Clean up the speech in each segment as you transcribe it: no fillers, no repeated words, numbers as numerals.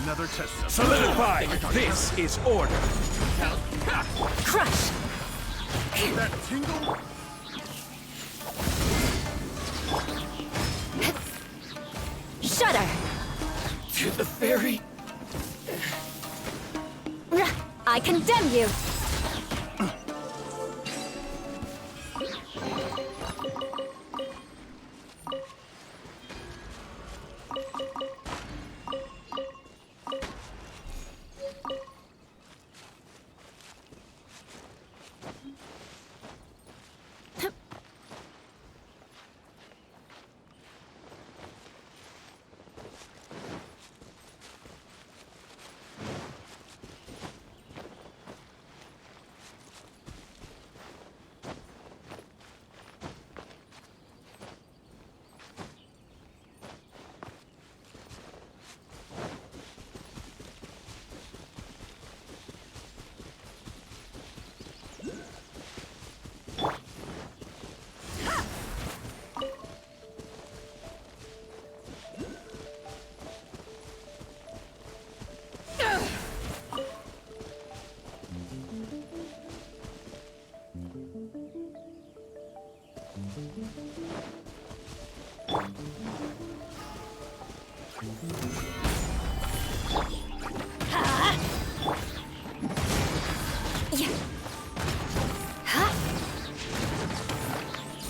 Another test. Solidify! This is order! Crush! That tingle? Shudder! To the fairy! I condemn you!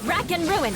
Rack and ruin!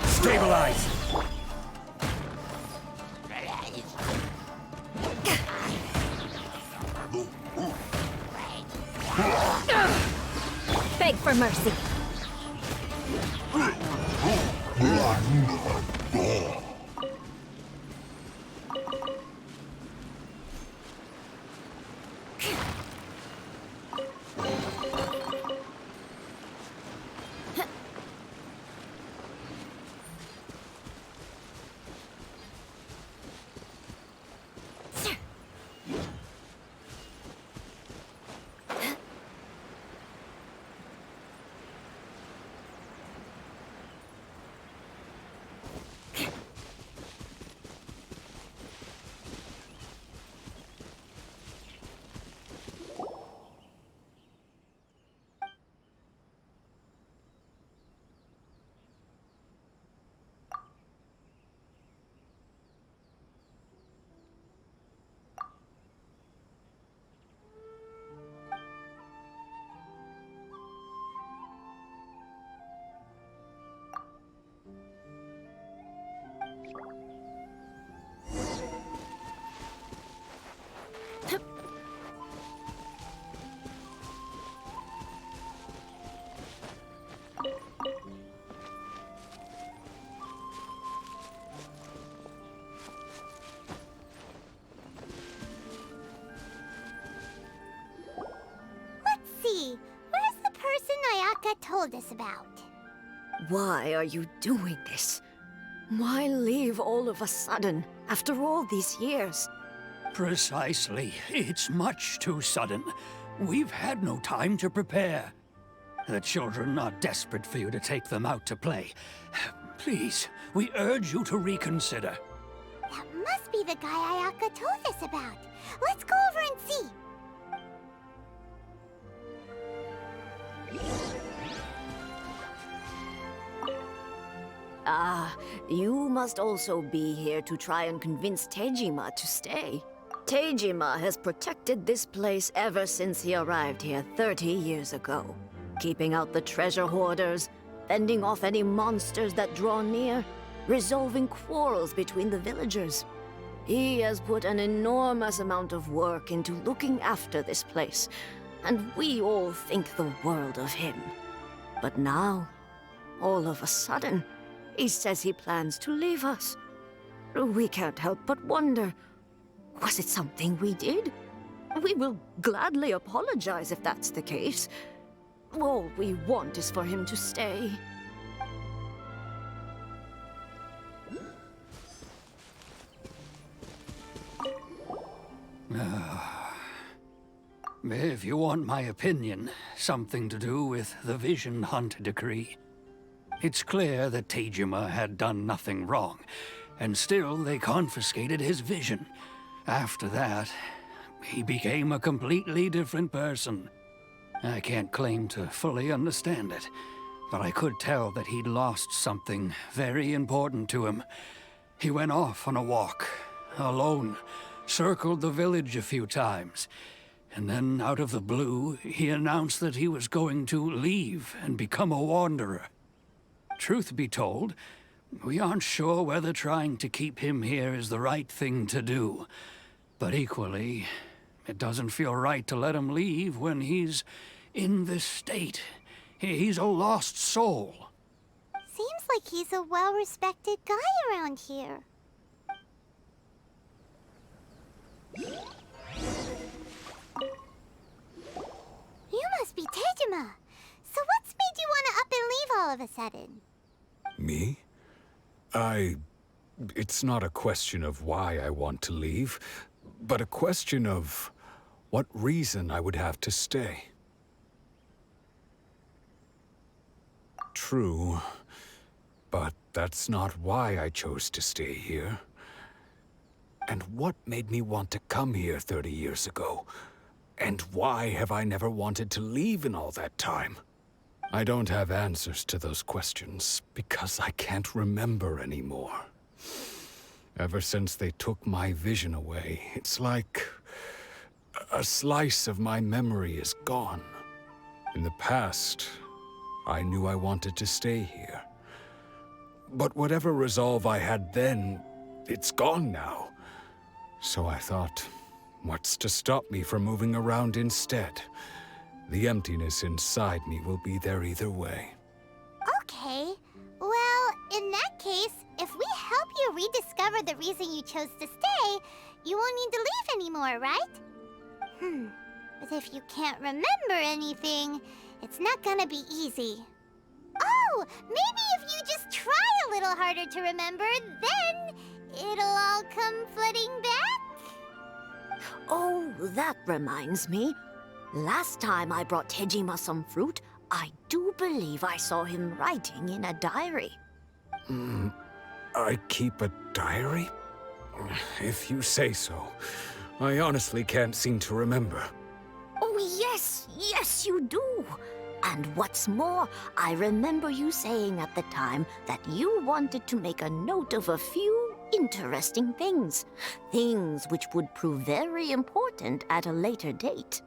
Stabilize! Beg for mercy! told us about. Why are you doing this? Why leave all of a sudden, after all these years? Precisely. It's much too sudden. We've had no time to prepare. The children are desperate for you to take them out to play. Please, we urge you to reconsider. That must be the guy Ayaka told us about. Let's go over and see. You must also be here to try and convince Tejima to stay. Tejima has protected this place ever since he arrived here 30 years ago. Keeping out the treasure hoarders, fending off any monsters that draw near, resolving quarrels between the villagers. He has put an enormous amount of work into looking after this place, and we all think the world of him. But now, all of a sudden, he says he plans to leave us. We can't help but wonder, was it something we did? We will gladly apologize if that's the case. All we want is for him to stay. If you want my opinion, something to do with the Vision Hunt decree. It's clear that Tejima had done nothing wrong, and still they confiscated his vision. After that, he became a completely different person. I can't claim to fully understand it, but I could tell that he'd lost something very important to him. He went off on a walk, alone, circled the village a few times, and then out of the blue, he announced that he was going to leave and become a wanderer. Truth be told, we aren't sure whether trying to keep him here is the right thing to do. But equally, it doesn't feel right to let him leave when he's in this state. He's a lost soul. Seems like he's a well-respected guy around here. You must be Tejima. So what's made you want to up and leave all of a sudden? Me? It's not a question of why I want to leave, but a question of what reason I would have to stay. True, but that's not why I chose to stay here. And what made me want to come here 30 years ago? And why have I never wanted to leave in all that time? I don't have answers to those questions because I can't remember anymore. Ever since they took my vision away, it's like a slice of my memory is gone. In the past, I knew I wanted to stay here. But whatever resolve I had then, it's gone now. So I thought, what's to stop me from moving around instead? The emptiness inside me will be there either way. Okay. Well, in that case, if we help you rediscover the reason you chose to stay, you won't need to leave anymore, right? But if you can't remember anything, it's not gonna be easy. Oh, maybe if you just try a little harder to remember, then it'll all come flooding back? Oh, that reminds me. Last time I brought Tejima some fruit, I do believe I saw him writing in a diary. I keep a diary? If you say so. I honestly can't seem to remember. Oh, yes, you do. And what's more, I remember you saying at the time that you wanted to make a note of a few interesting things. Things which would prove very important at a later date.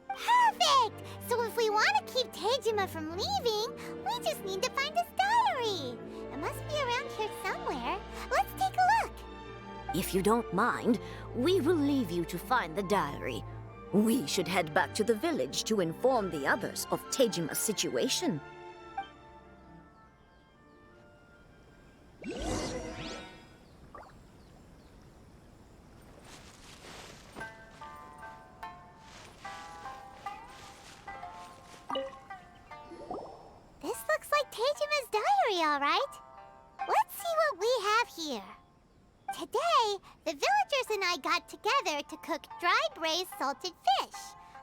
Perfect! So if we want to keep Tejima from leaving, we just need to find his diary. It must be around here somewhere. Let's take a look. If you don't mind, we will leave you to find the diary. We should head back to the village to inform the others of Tejima's situation. all right? Let's see what we have here. Today, the villagers and I got together to cook dry braised salted fish.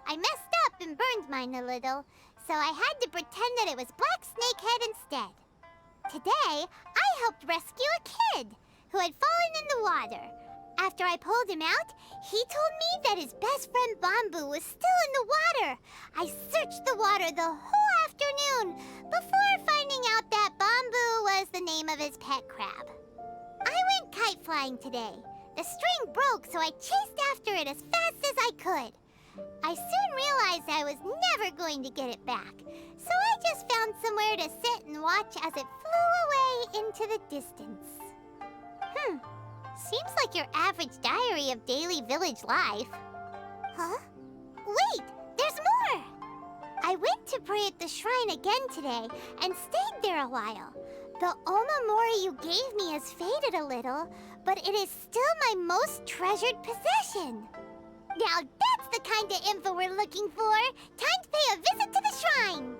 I messed up and burned mine a little, so I had to pretend that it was black snakehead instead. Today, I helped rescue a kid who had fallen in the water. After I pulled him out, he told me that his best friend Bamboo was still in the water. I searched the water the whole afternoon before finding out that Bamboo was the name of his pet crab. I went kite flying today. The string broke, so I chased after it as fast as I could. I soon realized I was never going to get it back, so I just found somewhere to sit and watch as it flew away into the distance. Seems like your average diary of daily village life. Huh? Wait, there's more! I went to pray at the shrine again today and stayed there a while. The Omamori you gave me has faded a little, but it is still my most treasured possession. Now that's the kind of info we're looking for. Time to pay a visit to the shrine.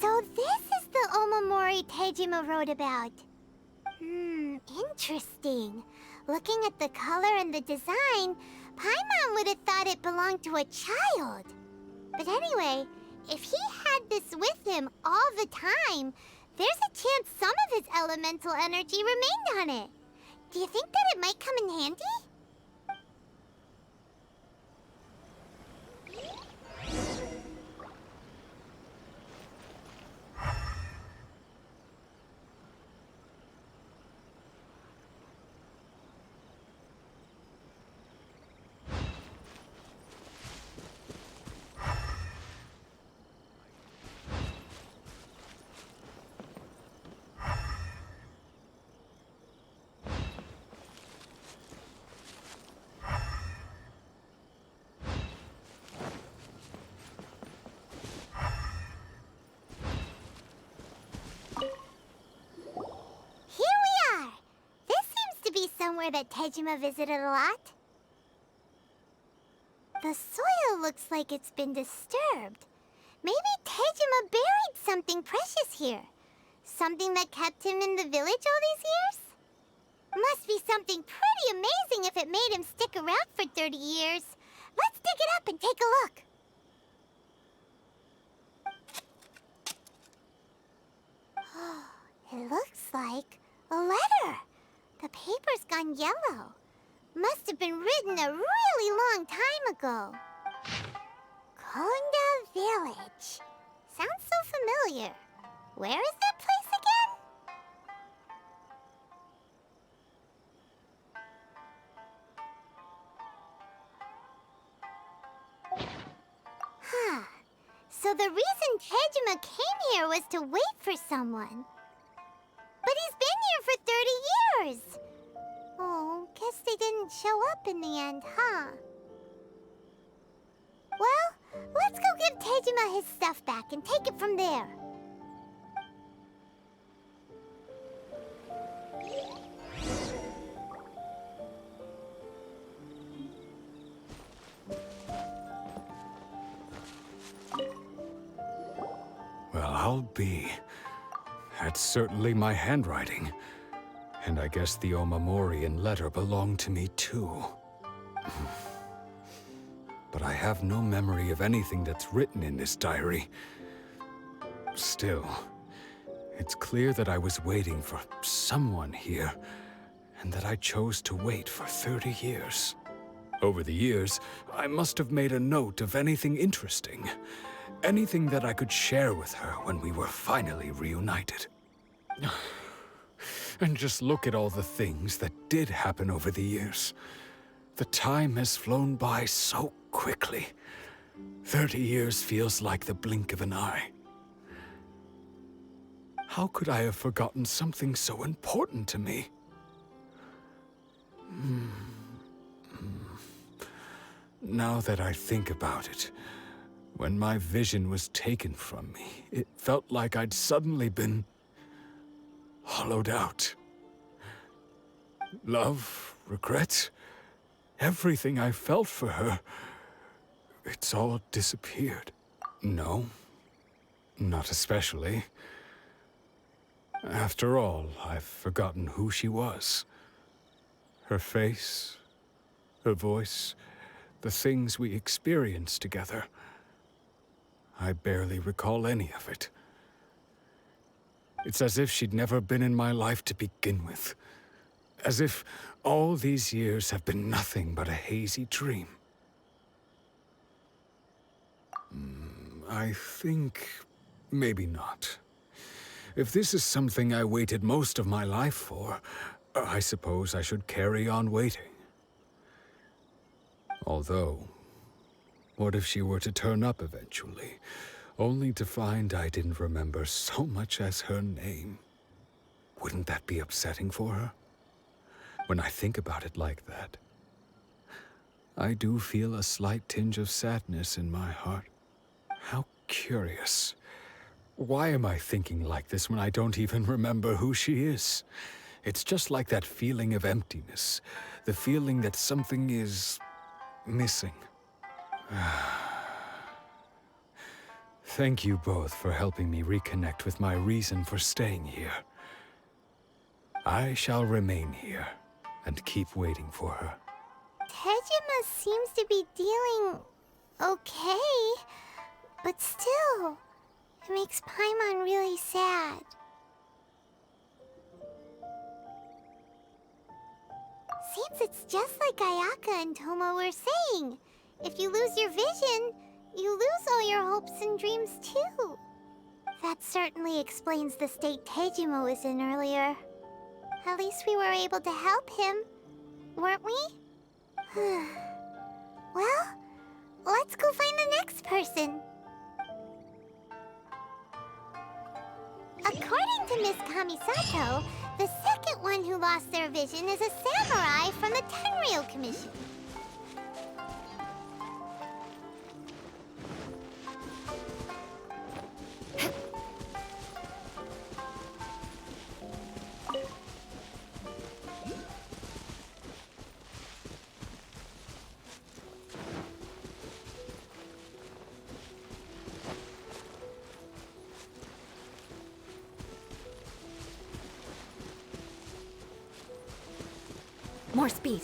So this is the Omamori Tejima wrote about. Interesting. Looking at the color and the design, Paimon would have thought it belonged to a child. But anyway, if he had this with him all the time, there's a chance some of his elemental energy remained on it. Do you think that it might come in handy? Somewhere that Tejima visited a lot. The soil looks like it's been disturbed. Maybe Tejima buried something precious here. Something that kept him in the village all these years? Must be something pretty amazing if it made him stick around for 30 years. Let's dig it up and take a look. It looks like a letter. The paper's gone yellow. Must have been written a really long time ago. Konda Village. Sounds so familiar. Where is that place again? So the reason Tejima came here was to wait for someone. But he's been here for 30 years. Oh, guess they didn't show up in the end, huh? Well, let's go give Tejima his stuff back and take it from there. Well, I'll be. That's certainly my handwriting. And I guess the Omamorian letter belonged to me too. But I have no memory of anything that's written in this diary. Still, it's clear that I was waiting for someone here, and that I chose to wait for 30 years. Over the years, I must have made a note of anything interesting. Anything that I could share with her when we were finally reunited. And just look at all the things that did happen over the years. The time has flown by so quickly. 30 years feels like the blink of an eye. How could I have forgotten something so important to me? Now that I think about it, when my vision was taken from me, it felt like I'd suddenly been hollowed out. Love, regret, everything I felt for her, it's all disappeared. No, not especially. After all, I've forgotten who she was. Her face, her voice, the things we experienced together. I barely recall any of it. It's as if she'd never been in my life to begin with. As if all these years have been nothing but a hazy dream. I think maybe not. If this is something I waited most of my life for, I suppose I should carry on waiting. Although, what if she were to turn up eventually, only to find I didn't remember so much as her name? Wouldn't that be upsetting for her? When I think about it like that, I do feel a slight tinge of sadness in my heart. How curious. Why am I thinking like this when I don't even remember who she is? It's just like that feeling of emptiness, the feeling that something is missing. Thank you both for helping me reconnect with my reason for staying here. I shall remain here and keep waiting for her. Tejima seems to be dealing okay, but still, it makes Paimon really sad. Seems it's just like Ayaka and Tomo were saying. If you lose your vision, you lose all your hopes and dreams too. That certainly explains the state Tejima was in earlier. At least we were able to help him, weren't we? Well, let's go find the next person. According to Miss Kamisato, the second one who lost their vision is a samurai from the Tenryou Commission. More speed.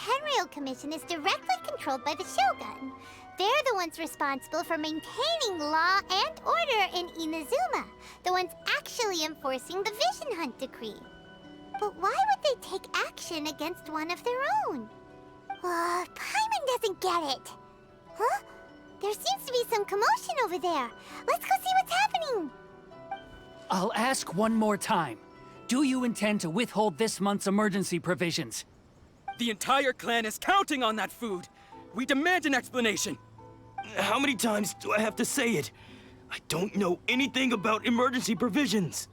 Tenryou Commission is directly controlled by the Shogun. They're the ones responsible for maintaining law and order in Inazuma, the ones actually enforcing the Vision Hunt Decree. But why would they take action against one of their own? Paimon doesn't get it. Huh? There seems to be some commotion over there. Let's go see what's happening. I'll ask one more time. Do you intend to withhold this month's emergency provisions? The entire clan is counting on that food. We demand an explanation. How many times do I have to say it? I don't know anything about emergency provisions.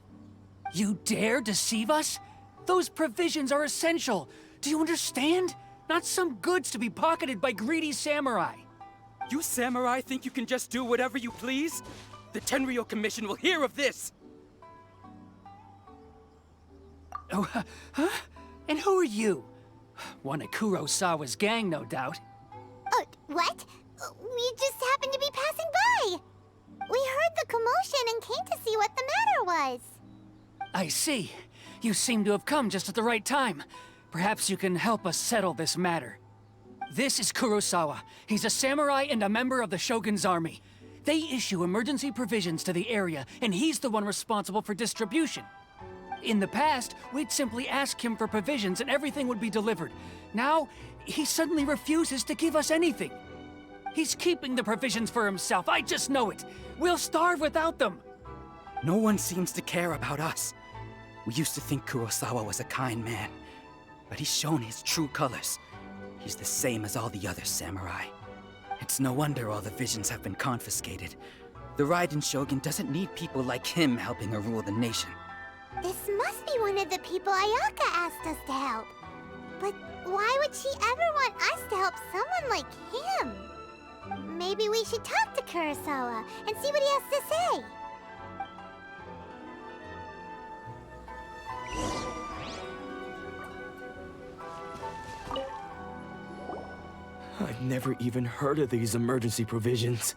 You dare deceive us? Those provisions are essential. Do you understand? Not some goods to be pocketed by greedy samurai. You samurai think you can just do whatever you please? The Tenryou Commission will hear of this! Oh, huh? And who are you? One of Kurosawa's gang, no doubt. What? We just happened to be passing by. We heard the commotion and came to see what the matter was. I see. You seem to have come just at the right time. Perhaps you can help us settle this matter. This is Kurosawa. He's a samurai and a member of the Shogun's army. They issue emergency provisions to the area, and he's the one responsible for distribution. In the past, we'd simply ask him for provisions and everything would be delivered. Now, he suddenly refuses to give us anything. He's keeping the provisions for himself, I just know it. We'll starve without them. No one seems to care about us. We used to think Kurosawa was a kind man, but he's shown his true colors. He's the same as all the other samurai. It's no wonder all the visions have been confiscated. The Raiden Shogun doesn't need people like him helping her rule the nation. This must be one of the people Ayaka asked us to help. But why would she ever want us to help someone like him? Maybe we should talk to Kurosawa and see what he has to say. I've never even heard of these emergency provisions.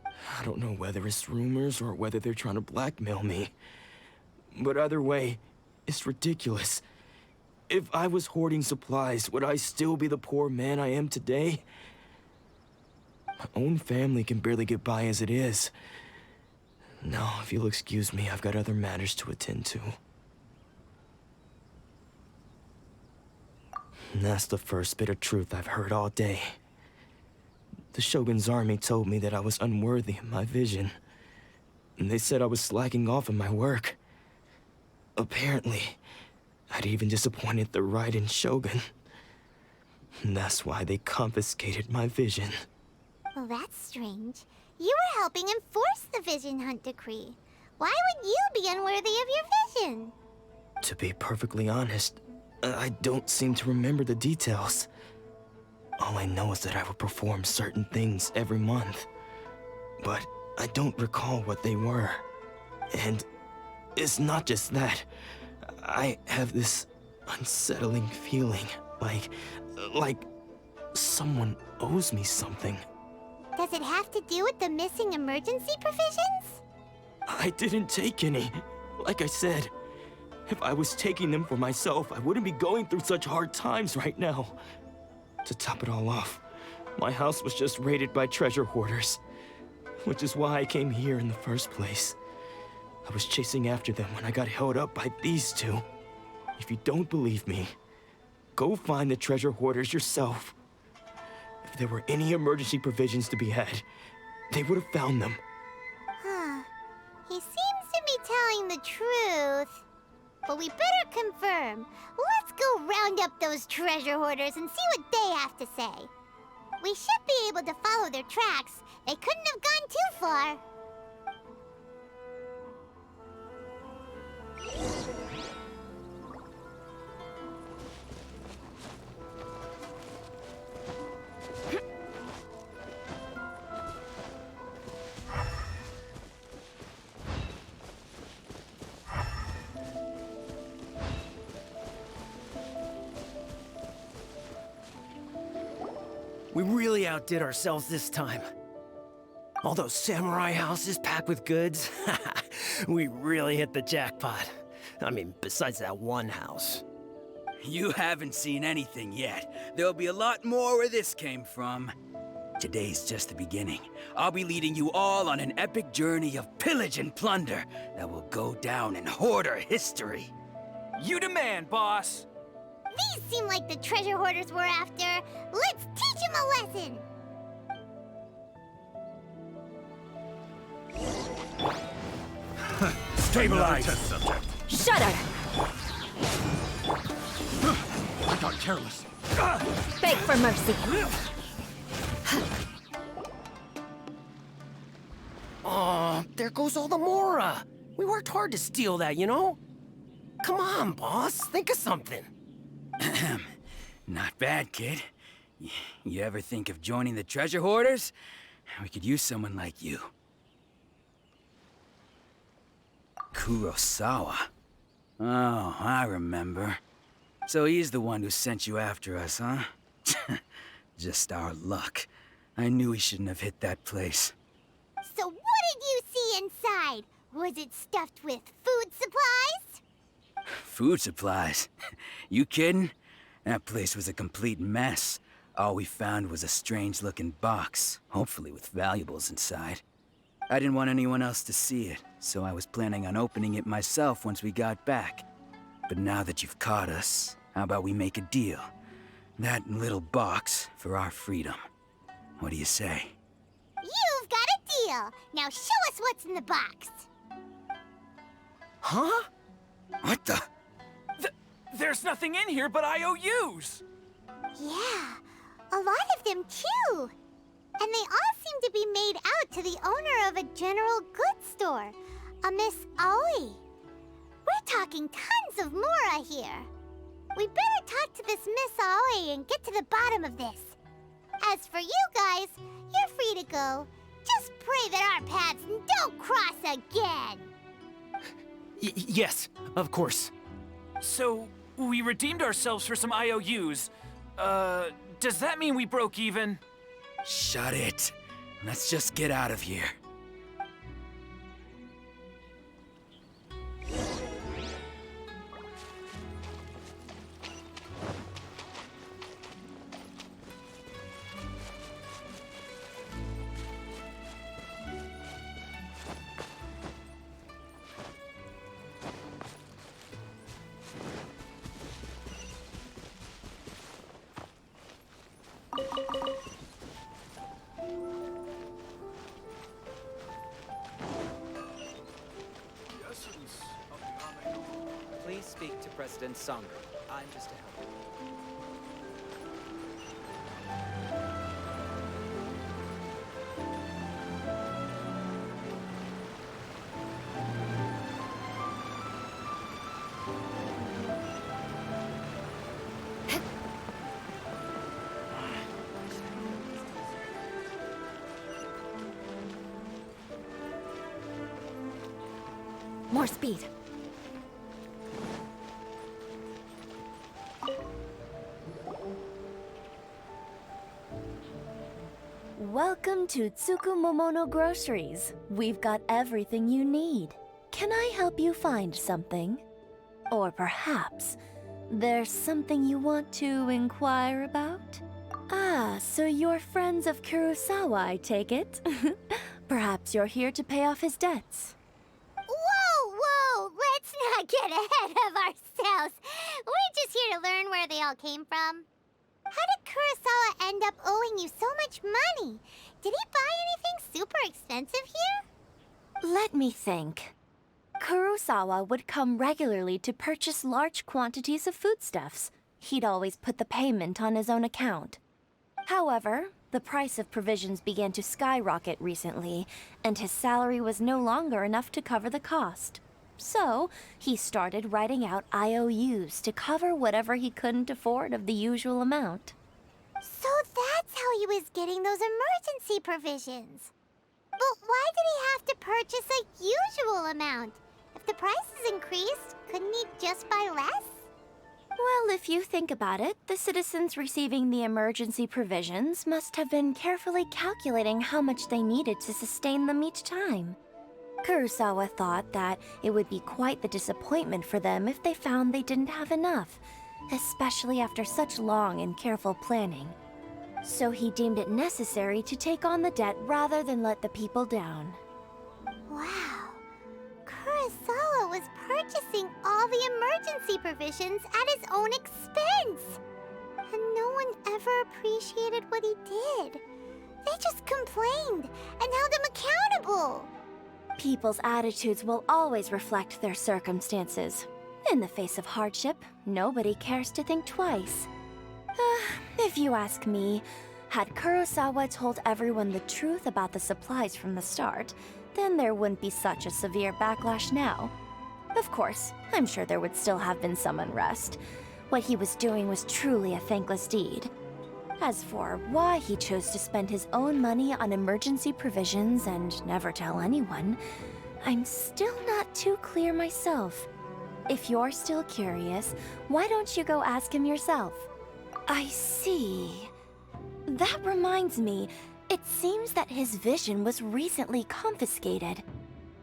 I don't know whether it's rumors or whether they're trying to blackmail me. But either way, it's ridiculous. If I was hoarding supplies, would I still be the poor man I am today? My own family can barely get by as it is. Now, if you'll excuse me, I've got other matters to attend to. And that's the first bit of truth I've heard all day. The Shogun's army told me that I was unworthy of my vision. And they said I was slacking off in my work. Apparently, I'd even disappointed the Raiden Shogun. And that's why they confiscated my vision. Well, that's strange. You were helping enforce the Vision Hunt Decree. Why would you be unworthy of your vision? To be perfectly honest, I don't seem to remember the details. All I know is that I would perform certain things every month. But I don't recall what they were. And it's not just that. I have this unsettling feeling, like someone owes me something. Does it have to do with the missing emergency provisions? I didn't take any. Like I said, if I was taking them for myself, I wouldn't be going through such hard times right now. To top it all off, my house was just raided by treasure hoarders, which is why I came here in the first place. I was chasing after them when I got held up by these two. If you don't believe me, go find the treasure hoarders yourself. If there were any emergency provisions to be had, they would have found them. Huh. He seems to be telling the truth. But we better confirm. Let's go round up those treasure hoarders and see what they have to say. We should be able to follow their tracks. They couldn't have gone too far. We really outdid ourselves this time. All those samurai houses packed with goods, we really hit the jackpot. I mean, besides that one house. You haven't seen anything yet. There'll be a lot more where this came from. Today's just the beginning. I'll be leading you all on an epic journey of pillage and plunder that will go down in Hoarder history. You demand, boss! These seem like the treasure hoarders we're after. Let's teach them a lesson! Stabilize! Shut her! I got careless. Beg for mercy. Aw, there goes all the Mora. We worked hard to steal that, you know? Come on, boss. Think of something. Not bad, kid. You ever think of joining the treasure hoarders? We could use someone like you. Kurosawa. Oh, I remember. So he's the one who sent you after us, huh? Just our luck. I knew he shouldn't have hit that place. So what did you see inside? Was it stuffed with food supplies? Food supplies? You kidding? That place was a complete mess. All we found was a strange-looking box, hopefully with valuables inside. I didn't want anyone else to see it, so I was planning on opening it myself once we got back. But now that you've caught us, how about we make a deal? That little box for our freedom. What do you say? You've got a deal. Now show us what's in the box. Huh? What the? There's nothing in here but IOUs! Yeah, a lot of them too. And they all seem to be made out to the owner of a general goods store, a Miss Aoi. We're talking tons of Mora here. We better talk to this Miss Aoi and get to the bottom of this. As for you guys, you're free to go. Just pray that our paths don't cross again. Yes, of course. So, we redeemed ourselves for some IOUs. Does that mean we broke even? Shut it. Let's just get out of here. Please speak to President Sangha. I'm just a helper. More speed. Welcome to Tsukumomono Groceries. We've got everything you need. Can I help you find something? Or perhaps there's something you want to inquire about? Ah, so you're friends of Kurosawa, I take it. Perhaps you're here to pay off his debts. Whoa! Let's not get ahead of ourselves. We're just here to learn where they all came from. How did Kurosawa end up owing you so much money? Did he buy anything super expensive here? Let me think. Kurosawa would come regularly to purchase large quantities of foodstuffs. He'd always put the payment on his own account. However, the price of provisions began to skyrocket recently, and his salary was no longer enough to cover the cost. So, he started writing out IOUs to cover whatever he couldn't afford of the usual amount. So that's how he was getting those emergency provisions. But why did he have to purchase a usual amount? If the prices increased, couldn't he just buy less? Well, if you think about it, the citizens receiving the emergency provisions must have been carefully calculating how much they needed to sustain them each time. Kurosawa thought that it would be quite the disappointment for them if they found they didn't have enough, especially after such long and careful planning. So he deemed it necessary to take on the debt rather than let the people down. Wow. Kurosawa was purchasing all the emergency provisions at his own expense. And no one ever appreciated what he did. They just complained and held him accountable. People's attitudes will always reflect their circumstances. In the face of hardship, nobody cares to think twice. If you ask me, had Kurosawa told everyone the truth about the supplies from the start, then there wouldn't be such a severe backlash now. Of course, I'm sure there would still have been some unrest. What he was doing was truly a thankless deed. As for why he chose to spend his own money on emergency provisions and never tell anyone, I'm still not too clear myself. If you're still curious, why don't you go ask him yourself? I see. That reminds me, it seems that his vision was recently confiscated.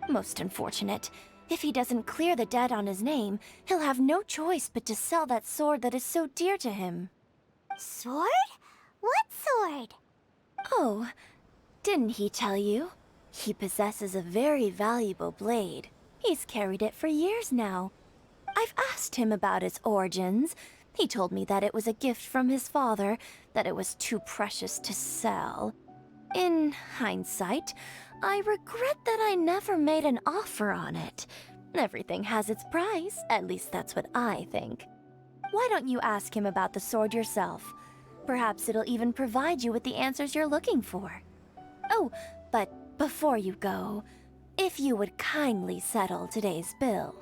Most unfortunate. If he doesn't clear the debt on his name, he'll have no choice but to sell that sword that is so dear to him. Sword? What sword? Oh, didn't he tell you? He possesses a very valuable blade. He's carried it for years now. I've asked him about its origins. He told me that it was a gift from his father, that it was too precious to sell. In hindsight, I regret that I never made an offer on it. Everything has its price, at least that's what I think. Why don't you ask him about the sword yourself? Perhaps it'll even provide you with the answers you're looking for. Oh, but before you go, if you would kindly settle today's bill.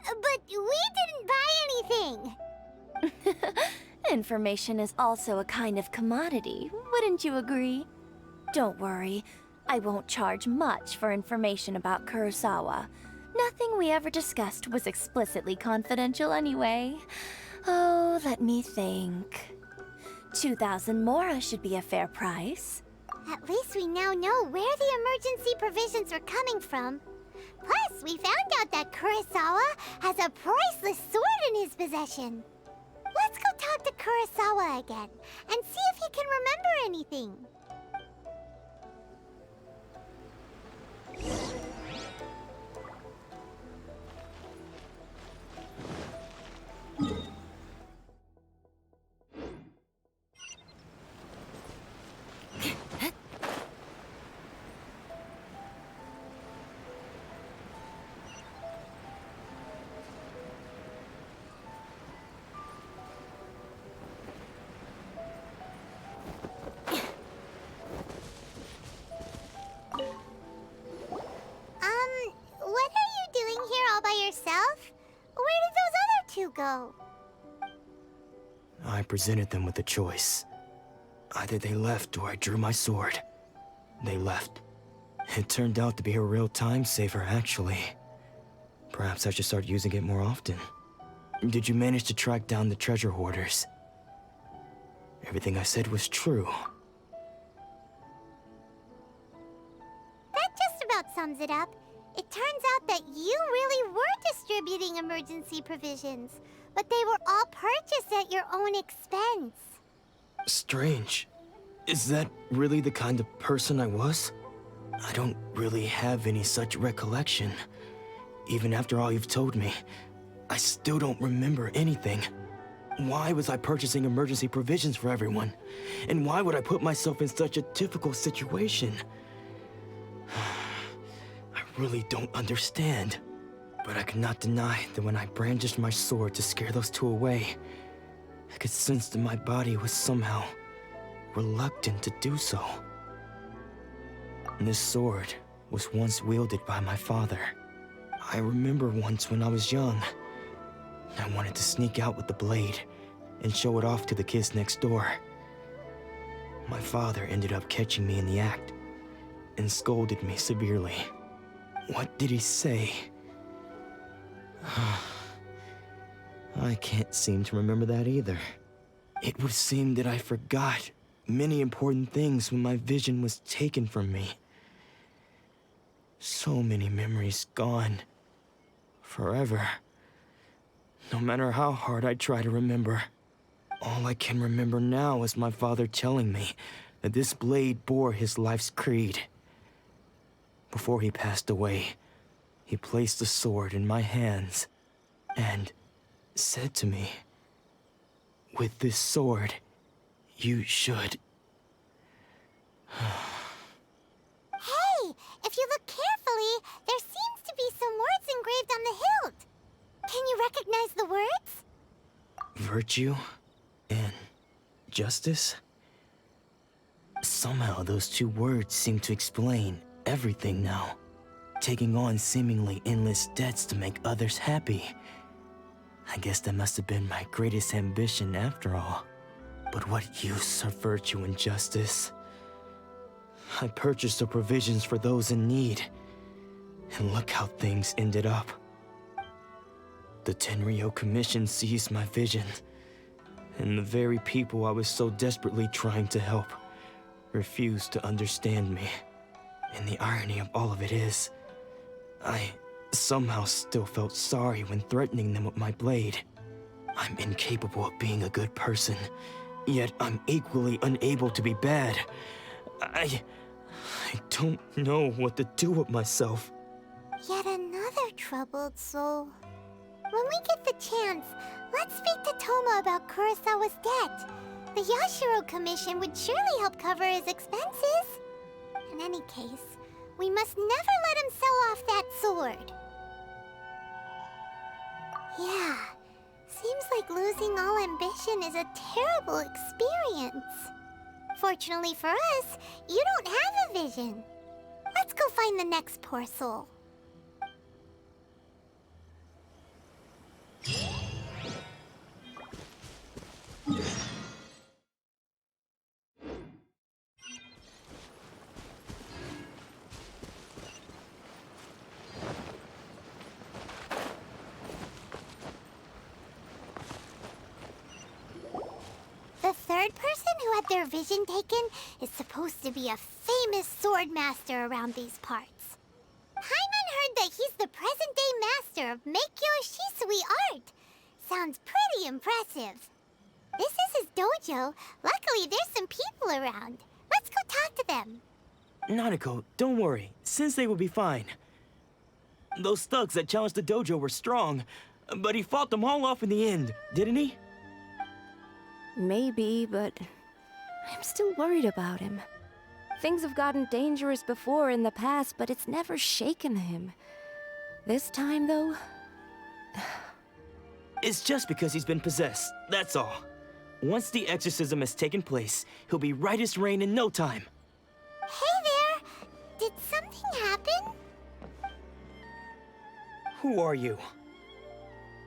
But we didn't buy anything! Information is also a kind of commodity, wouldn't you agree? Don't worry, I won't charge much for information about Kurosawa. Nothing we ever discussed was explicitly confidential anyway. Oh, let me think. 2,000 mora should be a fair price. At least we now know where the emergency provisions were coming from. Plus, we found out that Kurosawa has a priceless sword in his possession. Let's go talk to Kurosawa again and see if he can remember anything. What are you doing here all by yourself? Where did those other two go? I presented them with a choice. Either they left or I drew my sword. They left. It turned out to be a real time saver, actually. Perhaps I should start using it more often. Did you manage to track down the treasure hoarders? Everything I said was true. That just about sums it up. It turns out that you really were distributing emergency provisions, but they were all purchased at your own expense. Strange. Is that really the kind of person I was? I don't really have any such recollection. Even after all you've told me, I still don't remember anything. Why was I purchasing emergency provisions for everyone? And why would I put myself in such a difficult situation? I really don't understand. But I cannot deny that when I brandished my sword to scare those two away, I could sense that my body was somehow reluctant to do so. This sword was once wielded by my father. I remember once when I was young, I wanted to sneak out with the blade and show it off to the kids next door. My father ended up catching me in the act and scolded me severely. What did he say? I can't seem to remember that either. It would seem that I forgot many important things when my vision was taken from me. So many memories gone. Forever. No matter how hard I try to remember, all I can remember now is my father telling me that this blade bore his life's creed. Before he passed away, he placed the sword in my hands and said to me, "With this sword, you should..." Hey, if you look carefully, there seems to be some words engraved on the hilt. Can you recognize the words? Virtue and justice? Somehow those two words seem to explain everything now. Taking on seemingly endless debts to make others happy. I guess that must have been my greatest ambition after all. But what use are virtue and justice? I purchased the provisions for those in need. And look how things ended up. The Tenryo Commission seized my vision. And the very people I was so desperately trying to help refused to understand me. And the irony of all of it is, I somehow still felt sorry when threatening them with my blade. I'm incapable of being a good person, yet I'm equally unable to be bad. I don't know what to do with myself. Yet another troubled soul. When we get the chance, let's speak to Toma about Kurosawa's debt. The Yashiro Commission would surely help cover his expenses. In any case, we must never let him sell off that sword. Yeah, seems like losing all ambition is a terrible experience. Fortunately for us, you don't have a vision. Let's go find the next poor soul. The third person who had their vision taken is supposed to be a famous sword master around these parts. Hyman heard that he's the present-day master of Meikyo Shisui art. Sounds pretty impressive. This is his dojo. Luckily, there's some people around. Let's go talk to them. Nanako, don't worry. Sensei will be fine. Those thugs that challenged the dojo were strong, but he fought them all off in the end, didn't he? Maybe, but I'm still worried about him. Things have gotten dangerous before in the past, but it's never shaken him. This time, though... It's just because he's been possessed, that's all. Once the exorcism has taken place, he'll be right as rain in no time. Hey there! Did something happen? Who are you?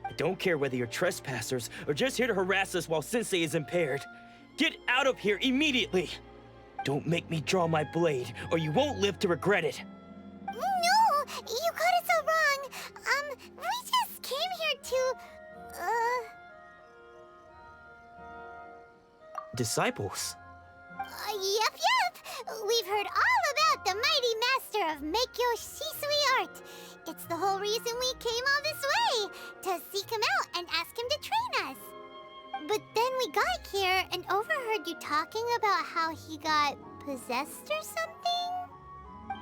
I don't care whether you're trespassers or just here to harass us while Sensei is impaired. Get out of here immediately! Don't make me draw my blade, or you won't live to regret it. No! You got it so wrong. We just came here to... Disciples? Yep. We've heard all about the mighty master of Meikyo Shisui art. It's the whole reason we came all this way, to seek him out and ask him to train us. But then we got here and overheard you talking about how he got possessed or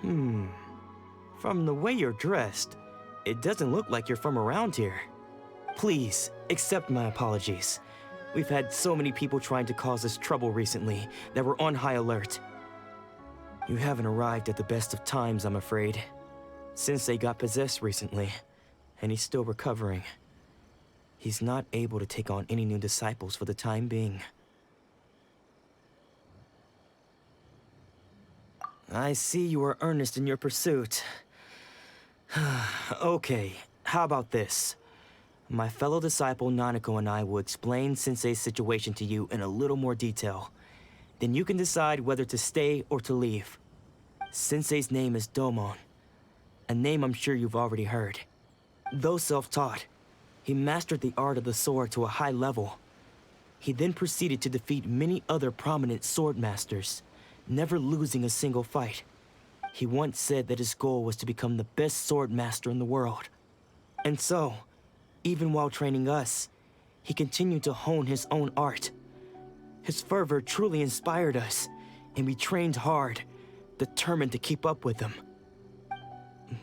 something? From the way you're dressed, it doesn't look like you're from around here. Please, accept my apologies. We've had so many people trying to cause us trouble recently that we're on high alert. You haven't arrived at the best of times, I'm afraid. Sensei got possessed recently, and he's still recovering. He's not able to take on any new disciples for the time being. I see you are earnest in your pursuit. Okay, how about this? My fellow disciple Nanako and I will explain Sensei's situation to you in a little more detail. Then you can decide whether to stay or to leave. Sensei's name is Domon, a name I'm sure you've already heard. Though self-taught, he mastered the art of the sword to a high level. He then proceeded to defeat many other prominent sword masters, never losing a single fight. He once said that his goal was to become the best sword master in the world. And so, Even while training us, he continued to hone his own art. His fervor truly inspired us, and we trained hard, determined to keep up with him.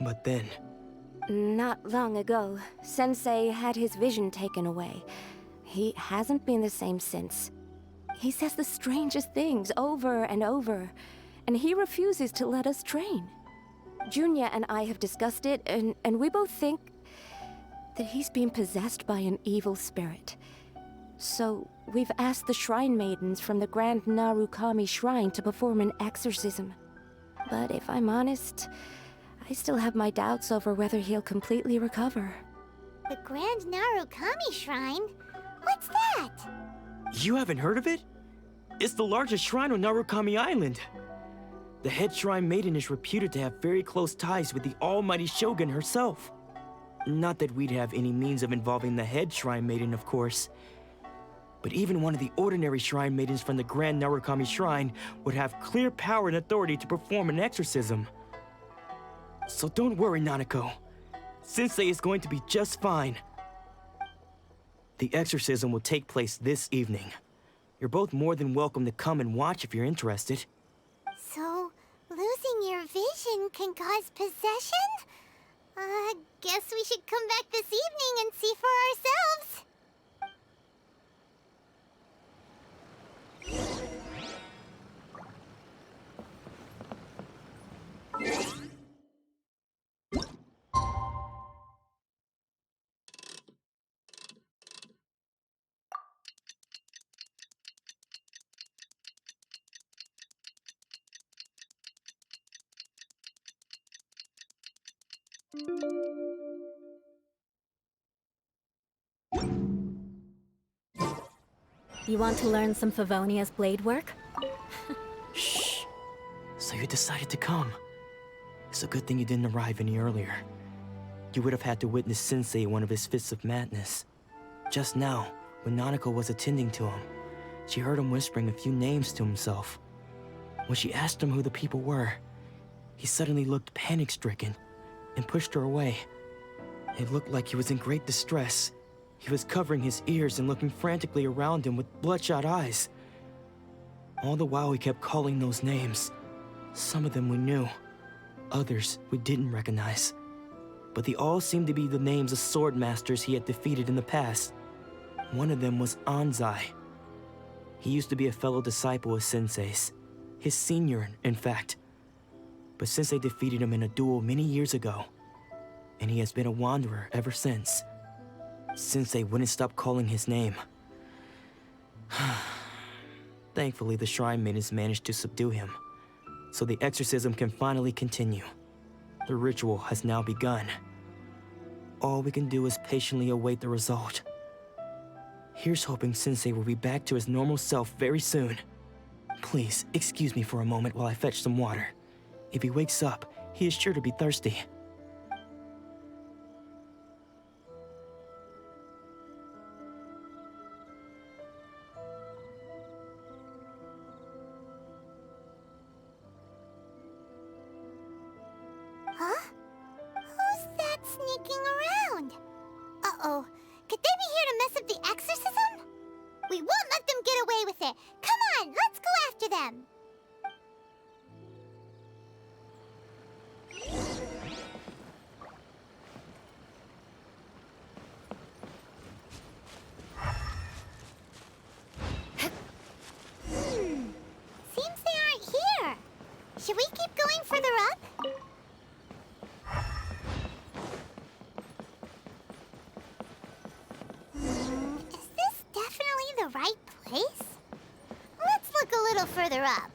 But then... Not long ago, Sensei had his vision taken away. He hasn't been the same since. He says the strangest things over and over, and he refuses to let us train. Junya and I have discussed it, and we both think that he's been possessed by an evil spirit. So, we've asked the Shrine Maidens from the Grand Narukami Shrine to perform an exorcism. But if I'm honest, I still have my doubts over whether he'll completely recover. The Grand Narukami Shrine? What's that? You haven't heard of it? It's the largest shrine on Narukami Island. The head shrine maiden is reputed to have very close ties with the almighty Shogun herself. Not that we'd have any means of involving the head shrine maiden, of course. But even one of the ordinary shrine maidens from the Grand Narukami Shrine would have clear power and authority to perform an exorcism. So don't worry, Nanako. Sensei is going to be just fine. The exorcism will take place this evening. You're both more than welcome to come and watch if you're interested. So, losing your vision can cause possession? Guess we should come back this evening and see for ourselves. You want to learn some Favonia's blade work? Shh. So you decided to come. It's a good thing you didn't arrive any earlier. You would have had to witness Sensei in one of his fits of madness. Just now, when Nanako was attending to him, she heard him whispering a few names to himself. When she asked him who the people were, he suddenly looked panic-stricken and pushed her away. It looked like he was in great distress. He was covering his ears and looking frantically around him with bloodshot eyes. All the while he kept calling those names. Some of them we knew, others we didn't recognize. But they all seemed to be the names of sword masters he had defeated in the past. One of them was Anzai. He used to be a fellow disciple of Sensei's, his senior, in fact. But Sensei defeated him in a duel many years ago, and he has been a wanderer ever since. Sensei wouldn't stop calling his name. Thankfully, the Shrine Maidens managed to subdue him, so the exorcism can finally continue. The ritual has now begun. All we can do is patiently await the result. Here's hoping Sensei will be back to his normal self very soon. Please, excuse me for a moment while I fetch some water. If he wakes up, he is sure to be thirsty. Huh? Who's that sneaking around? Uh-oh. Could they be here to mess up the exorcism? We won't let them get away with it. Come on, let's go after them. Seems they aren't here. Should we keep going further up? Is this definitely the right place? Let's look a little further up.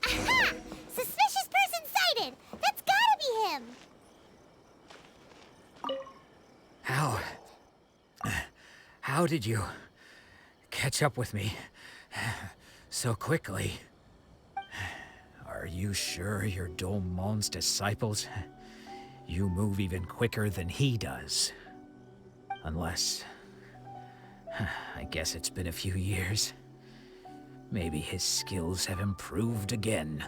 Aha! Suspicious person sighted! That's gotta be him! How did you catch up with me so quickly? Are you sure you're Domon's disciples? You move even quicker than he does. Unless... I guess it's been a few years. Maybe his skills have improved again.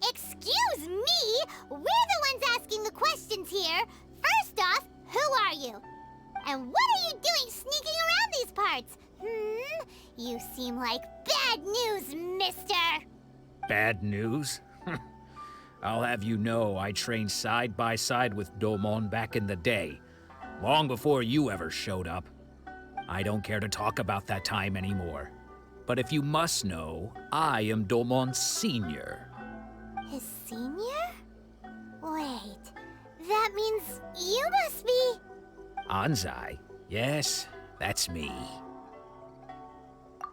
Excuse me? We're the ones asking the questions here. First off, who are you? And what are you doing sneaking around these parts? You seem like bad news, mister. Bad news? I'll have you know I trained side by side with Domon back in the day, long before you ever showed up. I don't care to talk about that time anymore. But if you must know, I am Domon's senior. His senior? Wait, that means you must be... Anzai? Yes, that's me.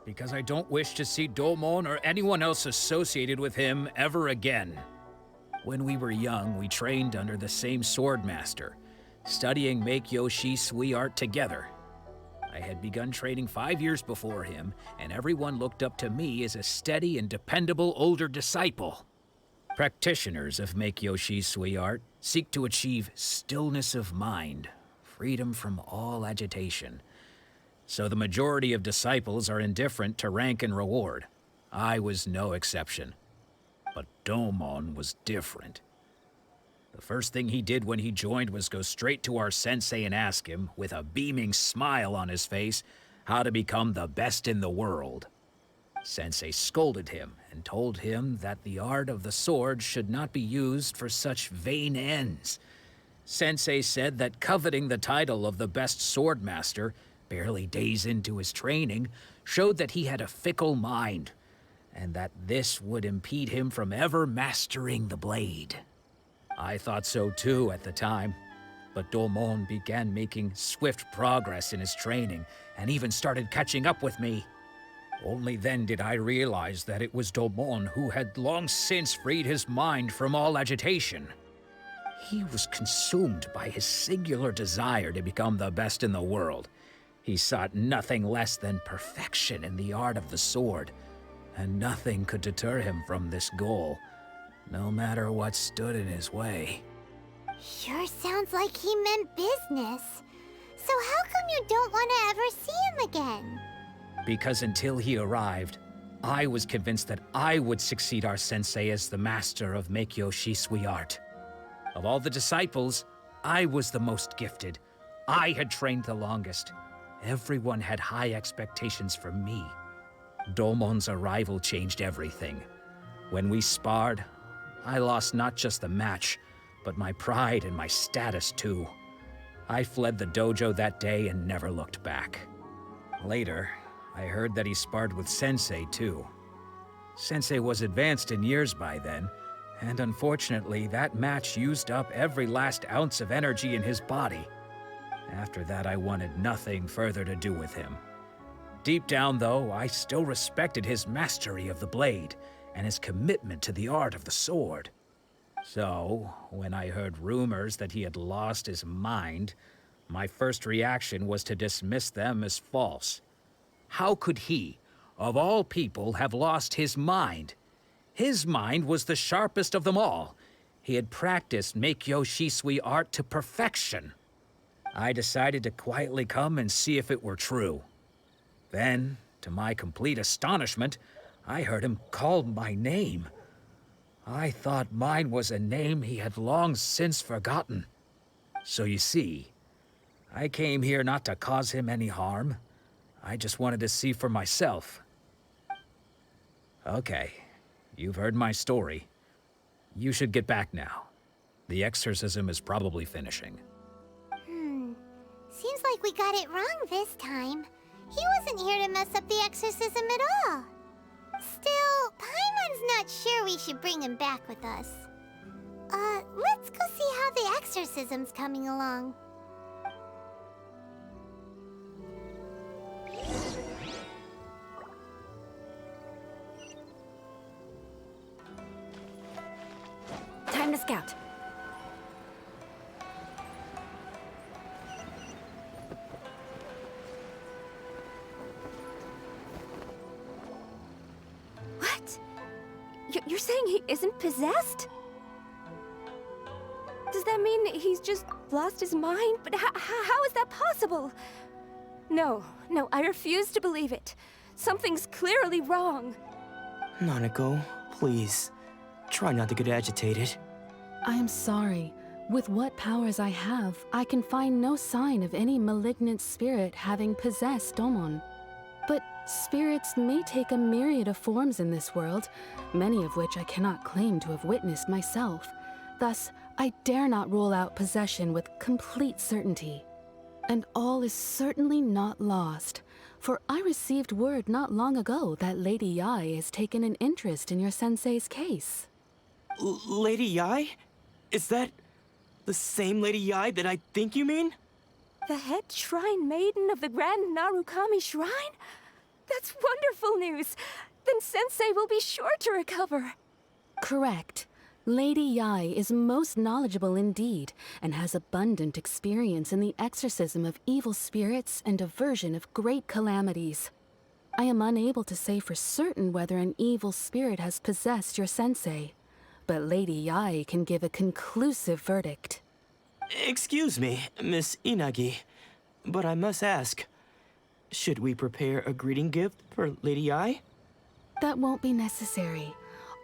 Because I don't wish to see Domon or anyone else associated with him ever again. When we were young, we trained under the same swordmaster, studying Make-Yoshi Sui art together. I had begun training 5 years before him, and everyone looked up to me as a steady and dependable older disciple. Practitioners of Make-Yoshi Sui art seek to achieve stillness of mind, freedom from all agitation. So the majority of disciples are indifferent to rank and reward. I was no exception. But Domon was different. The first thing he did when he joined was go straight to our sensei and ask him, with a beaming smile on his face, how to become the best in the world. Sensei scolded him and told him that the art of the sword should not be used for such vain ends. Sensei said that coveting the title of the best swordmaster, barely days into his training, showed that he had a fickle mind, and that this would impede him from ever mastering the blade. I thought so too at the time, but Domon began making swift progress in his training, and even started catching up with me. Only then did I realize that it was Domon who had long since freed his mind from all agitation. He was consumed by his singular desire to become the best in the world. He sought nothing less than perfection in the art of the sword, and nothing could deter him from this goal, no matter what stood in his way. Sure sounds like he meant business. So how come you don't want to ever see him again? Because until he arrived, I was convinced that I would succeed our sensei as the master of Make-Yoshi Sui art. Of all the disciples, I was the most gifted. I had trained the longest. Everyone had high expectations from me. Domon's arrival changed everything. When we sparred, I lost not just the match, but my pride and my status too. I fled the dojo that day and never looked back. Later, I heard that he sparred with Sensei too. Sensei was advanced in years by then, and unfortunately that match used up every last ounce of energy in his body. After that, I wanted nothing further to do with him. Deep down, though, I still respected his mastery of the blade and his commitment to the art of the sword. So, when I heard rumors that he had lost his mind, my first reaction was to dismiss them as false. How could he, of all people, have lost his mind? His mind was the sharpest of them all. He had practiced Make-Yoshi Sui art to perfection. I decided to quietly come and see if it were true. Then, to my complete astonishment, I heard him call my name. I thought mine was a name he had long since forgotten. So you see, I came here not to cause him any harm. I just wanted to see for myself. Okay, you've heard my story. You should get back now. The exorcism is probably finishing. Seems like we got it wrong this time. He wasn't here to mess up the exorcism at all. Still, Paimon's not sure we should bring him back with us. Let's go see how the exorcism's coming along. Time to scout. What? You're saying he isn't possessed? Does that mean he's just lost his mind? But how is that possible? No, I refuse to believe it. Something's clearly wrong. Nanako, please. Try not to get agitated. I am sorry. With what powers I have, I can find no sign of any malignant spirit having possessed Domon. But spirits may take a myriad of forms in this world, many of which I cannot claim to have witnessed myself. Thus, I dare not rule out possession with complete certainty. And all is certainly not lost, for I received word not long ago that Lady Yae has taken an interest in your sensei's case. Lady Yae? Is that the same Lady Yae that I think you mean? The head shrine maiden of the Grand Narukami Shrine? That's wonderful news! Then Sensei will be sure to recover. Correct. Lady Yae is most knowledgeable indeed, and has abundant experience in the exorcism of evil spirits and aversion of great calamities. I am unable to say for certain whether an evil spirit has possessed your sensei, but Lady Yae can give a conclusive verdict. Excuse me, Miss Inagi, but I must ask, should we prepare a greeting gift for Lady Yae? That won't be necessary.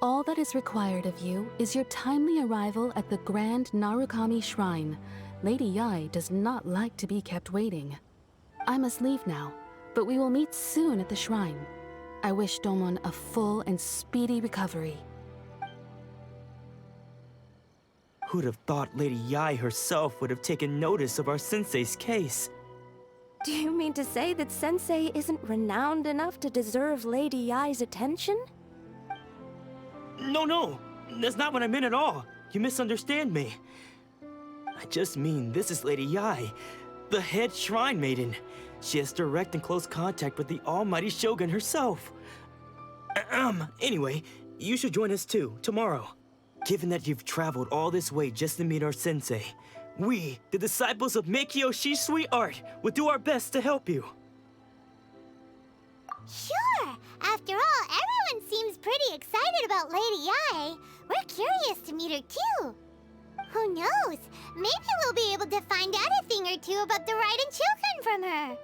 All that is required of you is your timely arrival at the Grand Narukami Shrine. Lady Yae does not like to be kept waiting. I must leave now, but we will meet soon at the shrine. I wish Domon a full and speedy recovery. Who'd have thought Lady Yae herself would have taken notice of our sensei's case? Do you mean to say that Sensei isn't renowned enough to deserve Lady Yae's attention? No, that's not what I meant at all. You misunderstand me. I just mean this is Lady Yae, the head shrine maiden. She has direct and close contact with the almighty Shogun herself. Anyway, you should join us too, tomorrow. Given that you've traveled all this way just to meet our sensei, we, the disciples of Meikyo Shisui Art, will do our best to help you. Sure! After all, everyone seems pretty excited about Lady Yae. We're curious to meet her too. Who knows? Maybe we'll be able to find out a thing or two about the Raiden children from her.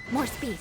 More speed.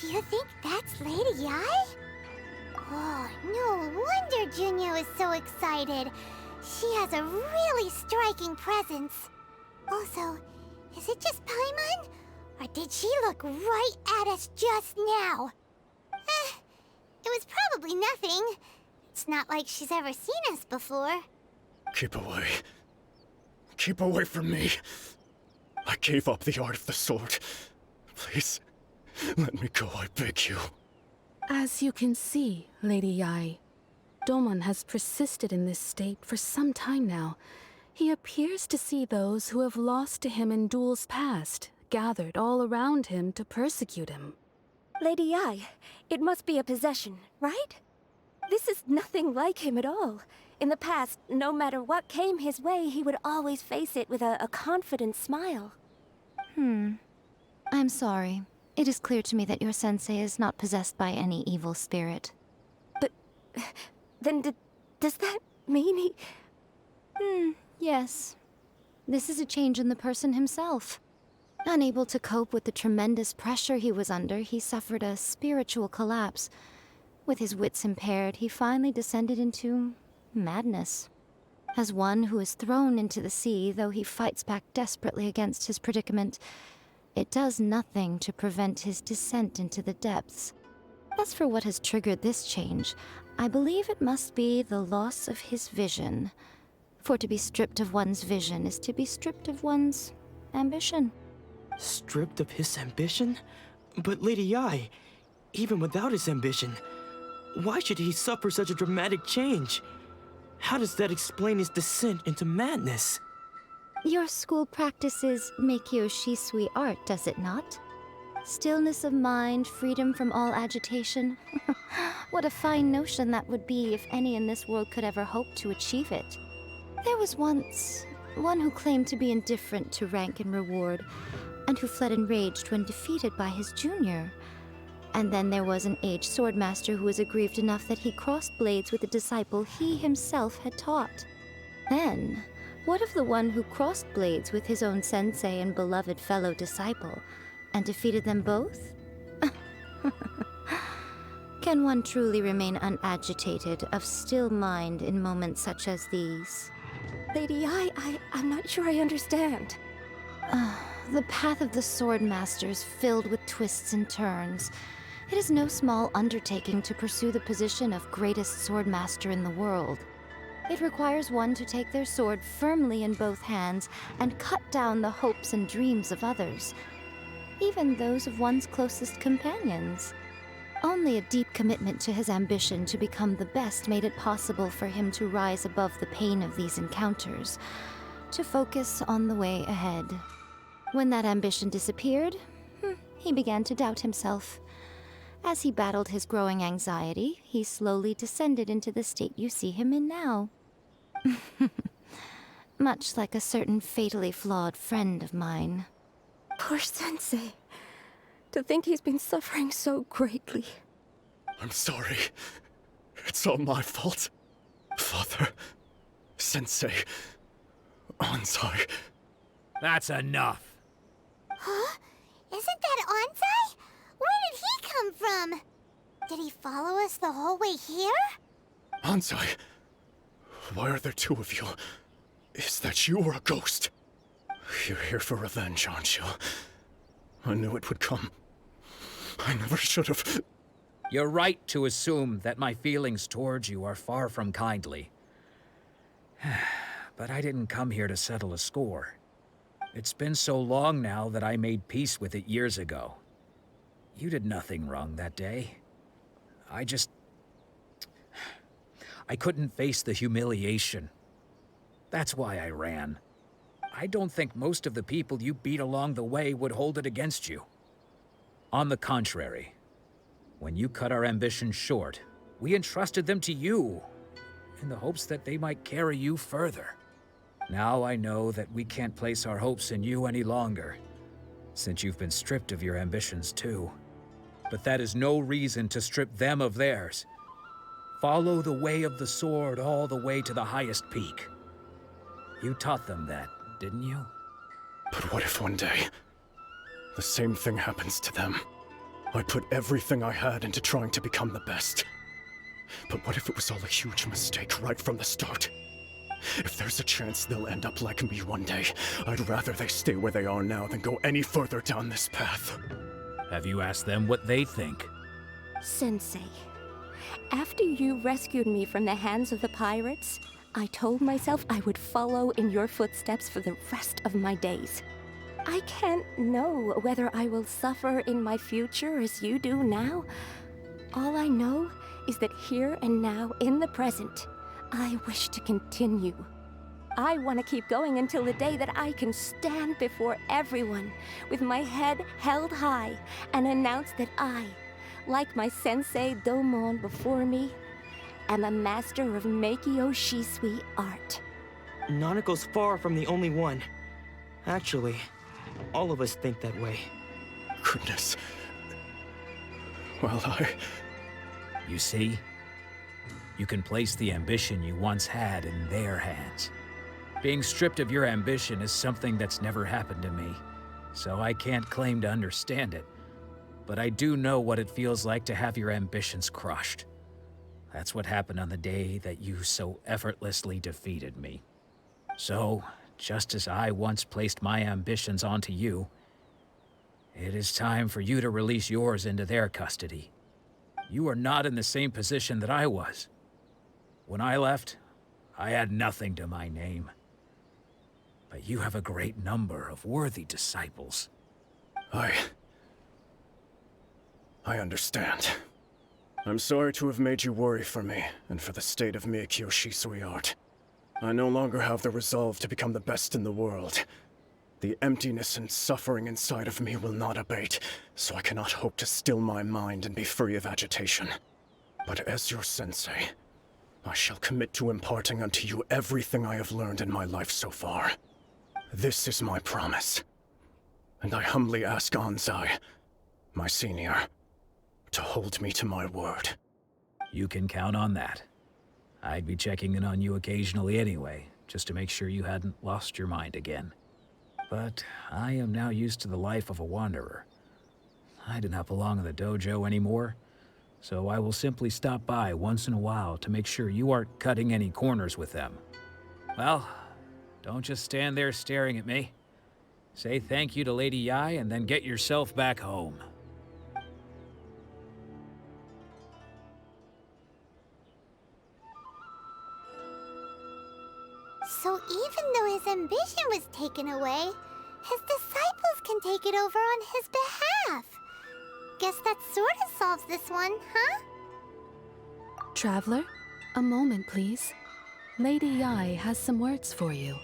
Do you think that's Lady Ai? Oh, no wonder Junya is so excited. She has a really striking presence. Also, is it just Paimon? Or did she look right at us just now? It was probably nothing. It's not like she's ever seen us before. Keep away. Keep away from me. I gave up the art of the sword. Please, let me go, I beg you. As you can see, Lady Yai, Domon has persisted in this state for some time now. He appears to see those who have lost to him in duels past, gathered all around him to persecute him. Lady Yai, it must be a possession, right? This is nothing like him at all. In the past, no matter what came his way, he would always face it with a confident smile. I'm sorry. It is clear to me that your sensei is not possessed by any evil spirit. But then does that mean he... Yes. This is a change in the person himself. Unable to cope with the tremendous pressure he was under, he suffered a spiritual collapse. With his wits impaired, he finally descended into madness. As one who is thrown into the sea, though he fights back desperately against his predicament, it does nothing to prevent his descent into the depths. As for what has triggered this change, I believe it must be the loss of his vision. For to be stripped of one's vision is to be stripped of one's ambition. Stripped of his ambition? But Lady Yai, even without his ambition, why should he suffer such a dramatic change? How does that explain his descent into madness? Your school practices Meikyo Shisui art, does it not? Stillness of mind, freedom from all agitation. What a fine notion that would be if any in this world could ever hope to achieve it. There was once one who claimed to be indifferent to rank and reward, and who fled enraged when defeated by his junior. And then there was an aged swordmaster who was aggrieved enough that he crossed blades with a disciple he himself had taught. Then, what of the one who crossed blades with his own sensei and beloved fellow disciple, and defeated them both? Can one truly remain unagitated, of still mind in moments such as these? Lady Ai, I'm not sure I understand. The path of the Swordmaster is filled with twists and turns. It is no small undertaking to pursue the position of greatest Swordmaster in the world. It requires one to take their sword firmly in both hands and cut down the hopes and dreams of others, even those of one's closest companions. Only a deep commitment to his ambition to become the best made it possible for him to rise above the pain of these encounters, to focus on the way ahead. When that ambition disappeared, he began to doubt himself. As he battled his growing anxiety, he slowly descended into the state you see him in now. Much like a certain fatally flawed friend of mine. Poor Sensei. To think he's been suffering so greatly. I'm sorry. It's all my fault. Father, Sensei, Ansai. That's enough. Huh? Isn't that Ansai? Where did he come from? Did he follow us the whole way here? Ansai, why are there two of you? Is that you or a ghost? You're here for revenge, aren't you? I knew it would come. I never should have. You're right to assume that my feelings towards you are far from kindly. But I didn't come here to settle a score. It's been so long now that I made peace with it years ago. You did nothing wrong that day. I couldn't face the humiliation. That's why I ran. I don't think most of the people you beat along the way would hold it against you. On the contrary, when you cut our ambitions short, we entrusted them to you, in the hopes that they might carry you further. Now I know that we can't place our hopes in you any longer, since you've been stripped of your ambitions too. But that is no reason to strip them of theirs. Follow the way of the sword all the way to the highest peak. You taught them that, didn't you? But what if one day, the same thing happens to them? I put everything I had into trying to become the best. But what if it was all a huge mistake right from the start? If there's a chance they'll end up like me one day, I'd rather they stay where they are now than go any further down this path. Have you asked them what they think? Sensei, after you rescued me from the hands of the pirates, I told myself I would follow in your footsteps for the rest of my days. I can't know whether I will suffer in my future as you do now. All I know is that here and now, in the present, I wish to continue. I want to keep going until the day that I can stand before everyone with my head held high and announce that I, like my sensei Domon before me, am a master of Meikyo Shisui art. Nanako's far from the only one. Actually, all of us think that way. Goodness. Well, You see? You can place the ambition you once had in their hands. Being stripped of your ambition is something that's never happened to me, so I can't claim to understand it. But I do know what it feels like to have your ambitions crushed. That's what happened on the day that you so effortlessly defeated me. So, just as I once placed my ambitions onto you, it is time for you to release yours into their custody. You are not in the same position that I was. When I left, I had nothing to my name. But you have a great number of worthy disciples. I understand. I'm sorry to have made you worry for me, and for the state of Meikyo Shisui art. I no longer have the resolve to become the best in the world. The emptiness and suffering inside of me will not abate, so I cannot hope to still my mind and be free of agitation. But as your sensei, I shall commit to imparting unto you everything I have learned in my life so far. This is my promise. And I humbly ask Anzai, my senior, to hold me to my word. You can count on that. I'd be checking in on you occasionally anyway, just to make sure you hadn't lost your mind again. But I am now used to the life of a wanderer. I do not belong in the dojo anymore, so I will simply stop by once in a while to make sure you aren't cutting any corners with them. Well, don't just stand there staring at me. Say thank you to Lady Yai and then get yourself back home. So even though his ambition was taken away, his disciples can take it over on his behalf. Guess that sort of solves this one, huh? Traveler, a moment, please. Lady Yai has some words for you.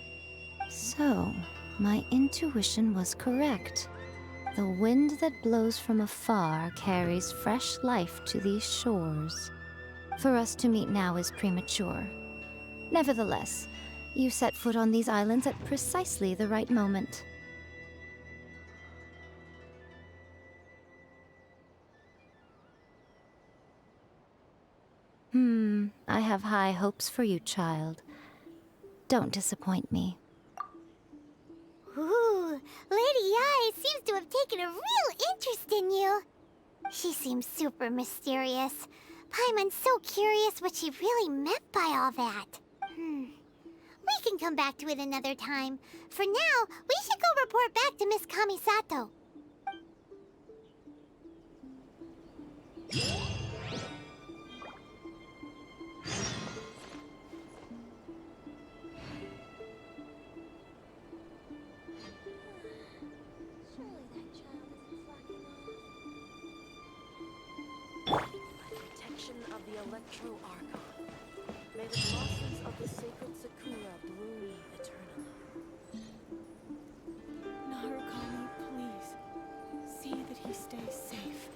So, my intuition was correct. The wind that blows from afar carries fresh life to these shores. For us to meet now is premature. Nevertheless, you set foot on these islands at precisely the right moment. I have high hopes for you, child. Don't disappoint me. Ooh, Lady Yai seems to have taken a real interest in you. She seems super mysterious. Paimon's so curious what she really meant by all that. We can come back to it another time. For now, we should go report back to Miss Kamisato. Protection of the Electro Archon. May the blossoms of the sacred Sakura bloom eternally. Narukami, please. See that he stays safe.